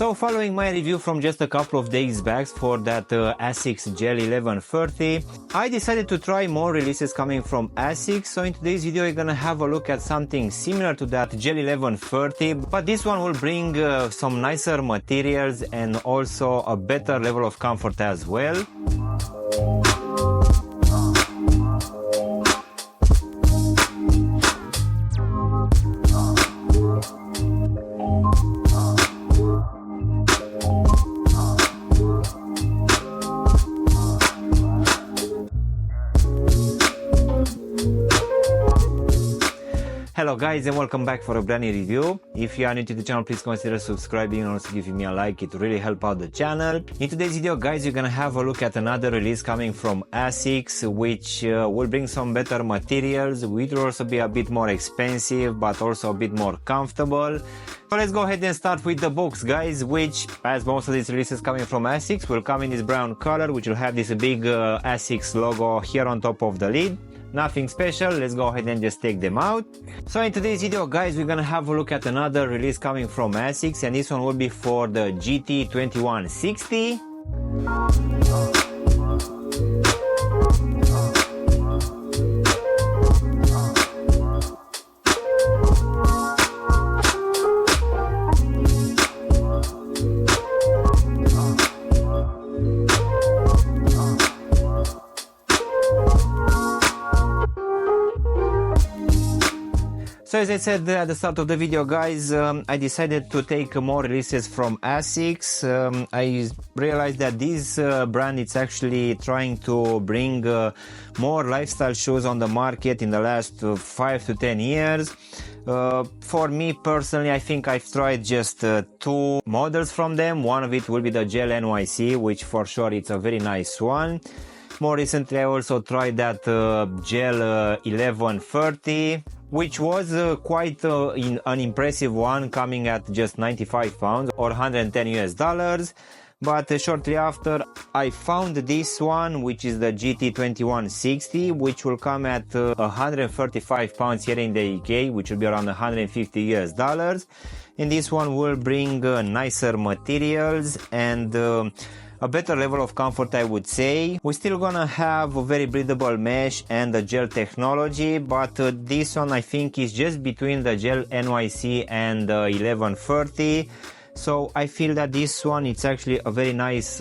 So following my review from just a couple of days back for that Asics GT2160, I decided to try more releases coming from Asics. So in today's video you're gonna have a look at something similar to that GT1130, but this one will bring some nicer materials and also a better level of comfort as well. Hello guys and welcome back for a brand new review. If you are new to the channel, please consider subscribing and also giving me a like. It really help out the channel. In today's video guys, you're gonna have a look at another release coming from Asics, which will bring some better materials, which will also be a bit more expensive but also a bit more comfortable. So let's go ahead and start with the box guys, which as most of these releases coming from Asics will come in this brown color, which will have this big Asics logo here on top of the lid. Nothing special, let's go ahead and just take them out. So in today's video guys, we're gonna have a look at another release coming from Asics, and this one will be for the GT2160. So as I said at the start of the video guys, I decided to take more releases from Asics. I realized that this brand is actually trying to bring more lifestyle shoes on the market in the last 5 to 10 years. For me personally, I think I've tried just two models from them. One of it will be the Gel NYC, which for sure it's a very nice one. More recently I also tried that Gel 1130, which was quite an impressive one, coming at just 95 pounds or 110 US dollars. But shortly after I found this one, which is the GT2160, which will come at 135 pounds here in the UK, which will be around 150 US dollars. And this one will bring nicer materials and a better level of comfort, I would say. We're still gonna have a very breathable mesh and the gel technology, but this one I think is just between the Gel NYC and the 1130. So I feel that this one, it's actually a very nice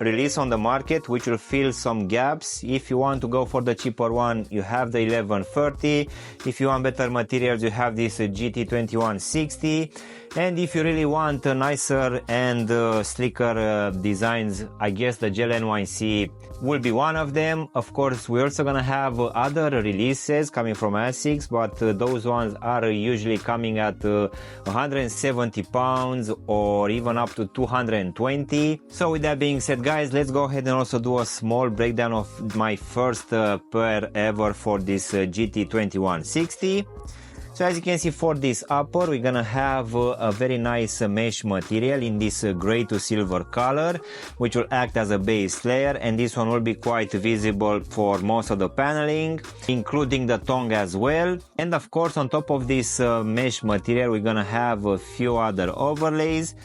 release on the market, which will fill some gaps. If you want to go for the cheaper one, you have the 1130. If you want better materials, you have this GT2160. And if you really want nicer and slicker designs, I guess the Gel NYC will be one of them. Of course, we're also gonna have other releases coming from Asics, but those ones are usually coming at 170 pounds or even up to 220. So with that being said guys, let's go ahead and also do a small breakdown of my first pair ever for this GT2160. So as you can see, for this upper, we're gonna have a very nice mesh material in this gray to silver color, which will act as a base layer, and this one will be quite visible for most of the paneling, including the tongue as well. And of course, on top of this mesh material, we're gonna have a few other overlays.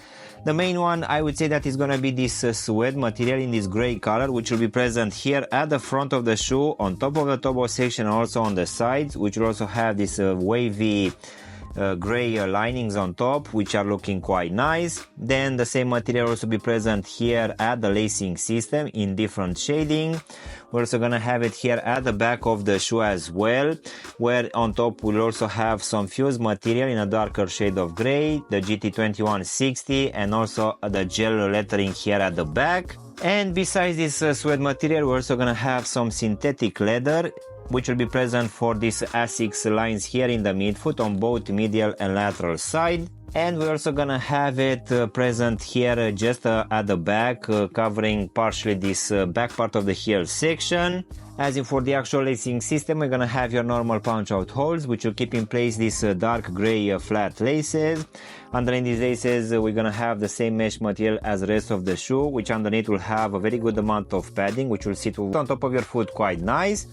The main one, I would say, that is gonna be this suede material in this gray color, which will be present here at the front of the shoe, on top of the toe section, and also on the sides, which will also have this wavy gray linings on top, which are looking quite nice. Then the same material will also be present here at the lacing system in different shading. We're also gonna have it here at the back of the shoe as well, where on top we'll also have some fused material in a darker shade of gray, the GT2160, and also the gel lettering here at the back. And besides this suede material, we're also gonna have some synthetic leather, which will be present for these Asics lines here in the midfoot on both medial and lateral side. And we're also gonna have it present here just at the back, covering partially this back part of the heel section. As in for the actual lacing system, we're gonna have your normal punch out holes, which will keep in place these dark gray flat laces. Underneath these laces, we're gonna have the same mesh material as the rest of the shoe, which underneath will have a very good amount of padding, which will sit on top of your foot quite nice.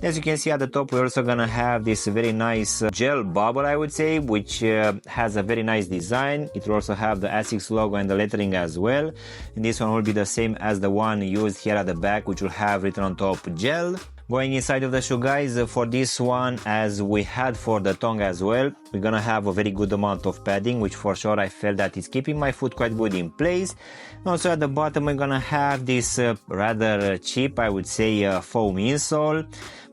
As you can see at the top, we're also gonna have this very nice gel bubble, I would say, which has a very nice design. It will also have the Asics logo and the lettering as well. And this one will be the same as the one used here at the back, which will have written on top gel. Going inside of the shoe, guys, for this one, as we had for the tongue as well, we're gonna have a very good amount of padding, which for sure I felt that it's keeping my foot quite good in place. Also at the bottom, we're gonna have this rather cheap, I would say, foam insole.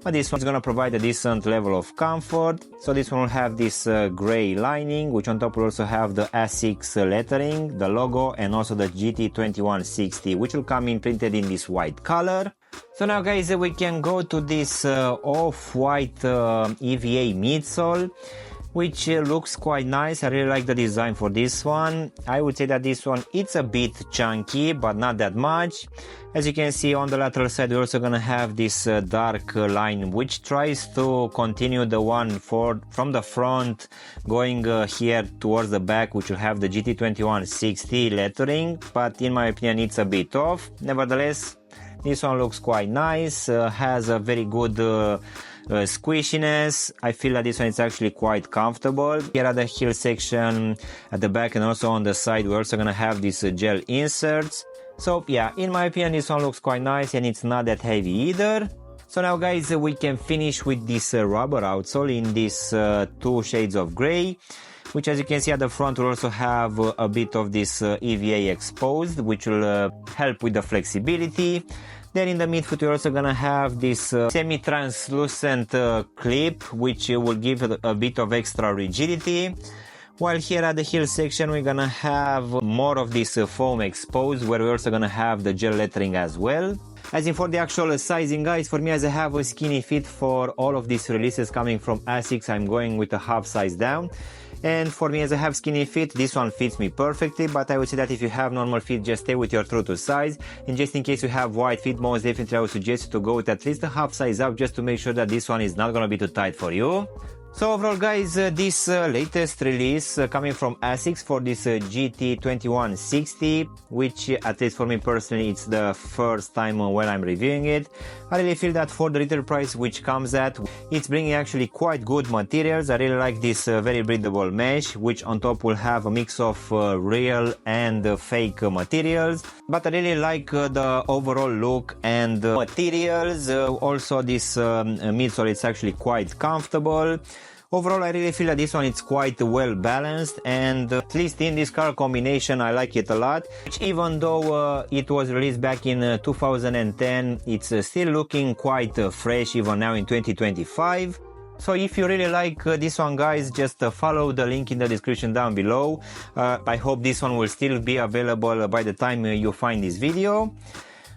But this one's gonna provide a decent level of comfort. So this one will have this gray lining, which on top will also have the Asics lettering, the logo, and also the GT2160, which will come in printed in this white color. So now, guys, we can go to this off-white EVA midsole, which looks quite nice. I really like the design for this one. I would say that this one, it's a bit chunky, but not that much. As you can see on the lateral side, we're also gonna have this dark line, which tries to continue the one from the front going here towards the back, which will have the GT2160 lettering, but in my opinion it's a bit off. Nevertheless, this one looks quite nice, has a very good squishiness. I feel that this one is actually quite comfortable. Here at the heel section at the back and also on the side, we're also gonna have these gel inserts. So yeah, in my opinion, this one looks quite nice and it's not that heavy either. So now, guys, we can finish with this rubber outsole in these two shades of gray, which, as you can see at the front, will also have a bit of this EVA exposed, which will help with the flexibility. Then in the midfoot, we're also gonna have this semi-translucent clip, which will give a bit of extra rigidity. While here at the heel section, we're gonna have more of this foam exposed, where we're also gonna have the gel lettering as well. As in for the actual sizing, guys, for me, as I have a skinny fit for all of these releases coming from Asics, I'm going with a half size down. And for me, as I have skinny feet, this one fits me perfectly, but I would say that if you have normal feet, just stay with your true to size. And just in case you have wide feet, most definitely I would suggest you to go with at least a half size up, just to make sure that this one is not gonna be too tight for you. So overall, guys, this latest release coming from Asics for this GT2160, which at least for me personally, it's the first time when I'm reviewing it. I really feel that for the retail price which comes at, it's bringing actually quite good materials. I really like this very breathable mesh, which on top will have a mix of real and fake materials. But I really like the overall look and materials. Also this midsole, it's actually quite comfortable. Overall, I really feel that this one is quite well balanced, and at least in this color combination, I like it a lot. Which, even though it was released back in 2010, it's still looking quite fresh even now in 2025. So if you really like this one, guys, just follow the link in the description down below. I hope this one will still be available by the time you find this video.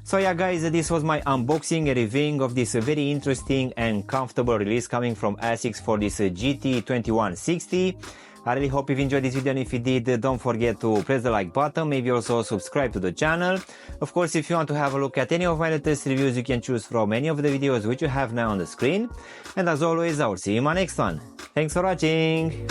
So yeah, guys, this was my unboxing and reviewing of this very interesting and comfortable release coming from Asics for this GT2160. I really hope you've enjoyed this video, and if you did, don't forget to press the like button, maybe also subscribe to the channel. Of course, if you want to have a look at any of my latest reviews, you can choose from any of the videos which you have now on the screen. And as always, I will see you in my next one. Thanks for watching!